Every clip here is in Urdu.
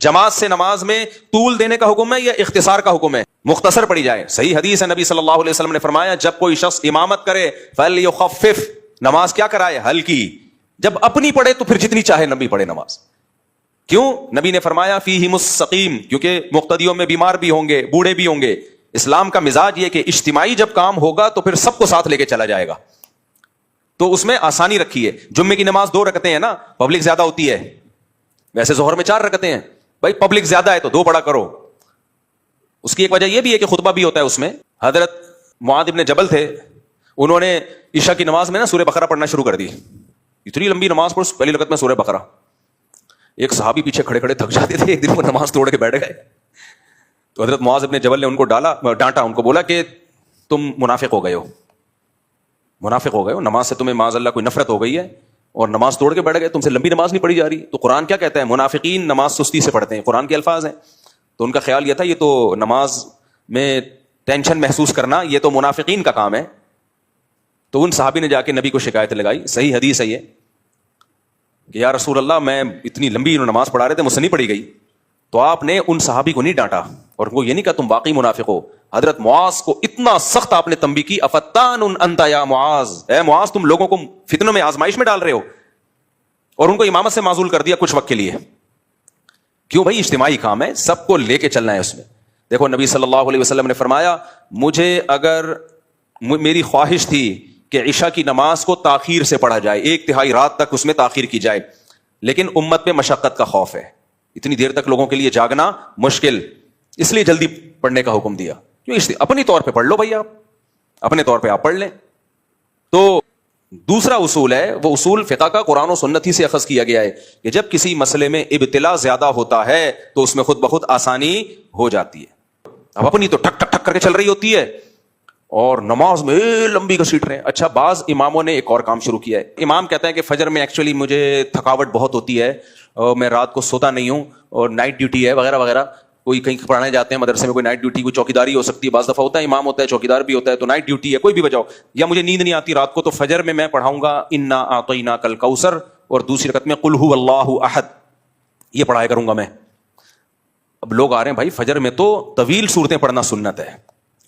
جماعت سے نماز میں طول دینے کا حکم ہے یا اختصار کا حکم ہے؟ مختصر پڑھی جائے. صحیح حدیث ہے، نبی صلی اللہ علیہ وسلم نے فرمایا جب کوئی شخص امامت کرے فَلْيُخَفِّفْ، نماز کیا کرائے؟ ہلکی. جب اپنی پڑھے تو پھر جتنی چاہے نبی پڑھے نماز. کیوں؟ نبی نے فرمایا فیہم السقیم، کیونکہ مقتدیوں میں بیمار بھی ہوں گے، بوڑھے بھی ہوں گے. اسلام کا مزاج یہ کہ اجتماعی جب کام ہوگا تو پھر سب کو ساتھ لے کے چلا جائے گا، تو اس میں آسانی رکھی ہے. جمعے کی نماز 2 رکعتیں ہیں نا، پبلک زیادہ ہوتی ہے. ویسے ظہر میں 4 رکعتیں ہیں، بھائی پبلک زیادہ ہے تو 2 پڑھا کرو. اس کی ایک وجہ یہ بھی ہے کہ خطبہ بھی ہوتا ہے اس میں. حضرت معاذ ابن جبل تھے، انہوں نے عشاء کی نماز میں نا سورہ بقرہ پڑھنا شروع کر دی. اتنی لمبی نماز پڑھ، پہلی رکعت میں سورہ بقرہ. ایک صحابی پیچھے کھڑے کھڑے تھک جاتے تھے، ایک دن وہ نماز توڑ کے بیٹھ گئے. تو حضرت معاذ ابن جبل نے ان کو ڈانٹا، ان کو بولا کہ تم منافق ہو گئے ہو، منافق ہو گئے ہو، نماز سے تمہیں معاذ اللہ کوئی نفرت ہو گئی ہے اور نماز توڑ کے بیٹھ گئے. تم سے لمبی نماز نہیں پڑھی جا رہی. تو قرآن کیا کہتا ہے؟ منافقین نماز سستی سے پڑھتے ہیں، قرآن کے الفاظ ہیں. تو ان کا خیال یہ تھا یہ تو نماز میں ٹینشن محسوس کرنا یہ تو منافقین کا کام ہے. تو ان صحابی نے جا کے نبی کو شکایت لگائی. صحیح حدیث ہے یہ کہ یا رسول اللہ میں اتنی لمبی نماز پڑھا رہے تھے، مجھ سے نہیں پڑھی گئی. تو آپ نے ان صحابی کو نہیں ڈانٹا اور ان کو یہ نہیں کہا تم واقعی منافق ہو. حضرت معاذ کو اتنا سخت آپ نے تنبیہ کی، افتان انت یا معاذ، اے معاذ تم لوگوں کو فتنوں میں آزمائش میں ڈال رہے ہو. اور ان کو امامت سے معزول کر دیا کچھ وقت کے لیے. کیوں بھائی؟ اجتماعی کام ہے، سب کو لے کے چلنا ہے اس میں. دیکھو نبی صلی اللہ علیہ وسلم نے فرمایا مجھے اگر میری خواہش تھی کہ عشاء کی نماز کو تاخیر سے پڑھا جائے، 1/3 رات تک اس میں تاخیر کی جائے، لیکن امت پہ مشقت کا خوف ہے، اتنی دیر تک لوگوں کے لیے جاگنا مشکل، اس لیے جلدی پڑھنے کا حکم دیا. کیوں؟ اپنی طور پہ پڑھ لو بھائی، آپ اپنے طور پہ آپ پڑھ لیں. تو دوسرا اصول ہے، وہ اصول فقہ کا قرآن و سنت ہی سے اخذ کیا گیا ہے کہ جب کسی مسئلے میں ابتلا زیادہ ہوتا ہے تو اس میں خود بخود آسانی ہو جاتی ہے. اب اپنی تو ٹک ٹک ٹک کر کے چل رہی ہوتی ہے اور نماز میں لمبی گھسیٹ رہے ہیں. اچھا بعض اماموں نے ایک اور کام شروع کیا ہے. امام کہتا ہے کہ فجر میں ایکچولی مجھے تھکاوٹ بہت ہوتی ہے اور میں رات کو سوتا نہیں ہوں اور نائٹ ڈیوٹی ہے وغیرہ وغیرہ. کوئی کہیں پڑھانے جاتے ہیں مدرسے میں، کوئی نائٹ ڈیوٹی، کوئی چوکیداری ہو سکتی ہے، بعض دفعہ ہوتا ہے امام ہوتا ہے چوکیدار بھی ہوتا ہے، تو نائٹ ڈیوٹی ہے، کوئی بھی وجہ ہو، یا مجھے نیند نہیں آتی رات کو، تو فجر میں پڑھاؤں گا انا اعطیناک الکوثر اور دوسری رکعت میں قل ھو اللہ احد، یہ پڑھایا کروں گا میں. اب لوگ آ رہے ہیں بھائی فجر میں تو طویل صورتیں پڑھنا سنت ہے.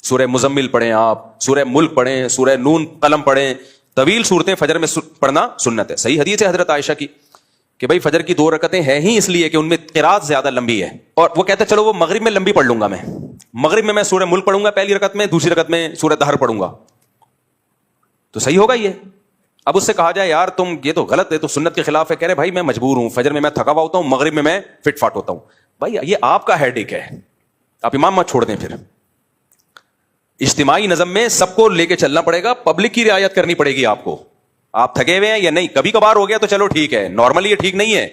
سورہ مزمل پڑھیں، آپ سورہ ملک پڑھیں، سورہ نون قلم پڑھیں، طویل صورتیں فجر میں پڑھنا سنت ہے. صحیح حدیث ہے حضرت عائشہ کی کہ بھائی فجر کی 2 رکعتیں ہیں ہی اس لیے کہ ان میں قرات زیادہ لمبی ہے. اور وہ کہتے ہیں چلو وہ مغرب میں لمبی پڑھ لوں گا، میں مغرب میں سورہ ملک پڑھوں گا پہلی رکعت میں، دوسری رکعت میں سورہ دہر پڑھوں گا، تو صحیح ہوگا یہ. اب اس سے کہا جائے یار تم یہ تو غلط ہے، تو سنت کے خلاف ہے. کہہ رہے بھائی میں مجبور ہوں، فجر میں میں تھکا ہوا ہوتا ہوں، مغرب میں فٹ فاٹ ہوتا ہوں. بھائی یہ آپ کا ہیڈ ایک ہے، آپ امام مت چھوڑ دیں. پھر اجتماعی نظم میں سب کو لے کے چلنا پڑے گا، پبلک کی رعایت کرنی پڑے گی آپ کو. آپ تھکے ہوئے ہیں یا نہیں، کبھی کبھار ہو گیا تو چلو ٹھیک ہے، نارملی یہ ٹھیک نہیں ہے.